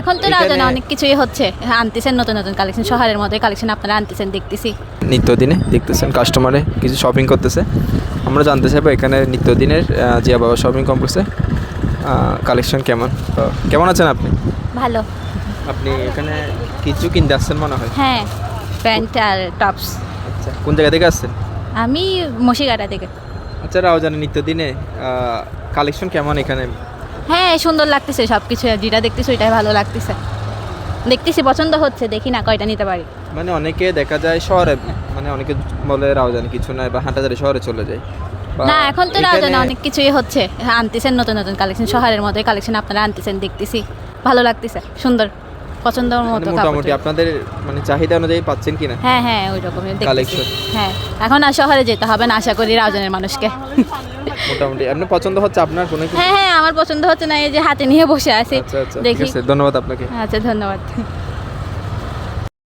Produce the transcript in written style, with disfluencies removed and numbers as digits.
এখন তো রাজনে অনেক কিছুই হচ্ছে, আনতেছেন নতুন নতুন কালেকশন, শহরের মধ্যে কালেকশন আপনারা আনতেছেন দেখতেছি। নিত্যদিনে দেখতেছেন কাস্টমারে কিছু শপিং করতেছে, আমরা জানতে চাইবো এখানে নিত্যদিনের জিয়া বাবা শপিং কমপ্লেক্সে কালেকশন কেমন। তো কেমন আছেন আপনি? ভালো। আপনি এখানে কিছু কিনতে আসছেন মনে হয়। হ্যাঁ, প্যান্ট আর টপস। আচ্ছা, কোন জায়গা থেকে আসছেন? আমি মশিগাটা থেকে। আচ্ছা, রাউজানে নিত্যদিনে কালেকশন কেমন এখানে? হ্যাঁ, সুন্দর লাগতেছে সব কিছু, যেটা দেখতেছি ওইটাই ভালো লাগতেছে। দেখতেছি পছন্দ হচ্ছে, দেখি না কয়টা নিতে পারি। মানে অনেকে দেখা যায় শহরে, মানে অনেকে বলে রাউজানে কিছু নাই বা হাঁটাজারি শহরে চলে যায়। বা না, এখন তো এখানে- রাজনে অনেক কিছুই হচ্ছে, আনতেছেন নতুন নতুন কালেকশন, শহরের মধ্যে কালেকশন আপনারা আনতেছেন দেখতেছি। ভালো লাগতেছে, সুন্দর, পছন্দের মানে মতো মোটামুটি কাপড়। আপনাদের মানে চাহিদা অনুযায়ী পাচ্ছেন কিনা? হ্যাঁ হ্যাঁ, ওই রকমের দেখতেছি। Collection। হ্যাঁ, এখন আর শহরে যেতে হবে না আশা করি রাজনের মানুষকে। মোটামুটি আপনার পছন্দ হচ্ছে আপনার কোনো কিছু? হ্যাঁ হ্যাঁ, আমার পছন্দ হচ্ছে না, এই যে হাতে নিয়ে বসে আছি। আচ্ছা আচ্ছা, ঠিক দেখি। আছে, ধন্যবাদ আপনাকে। আচ্ছা, ধন্যবাদ।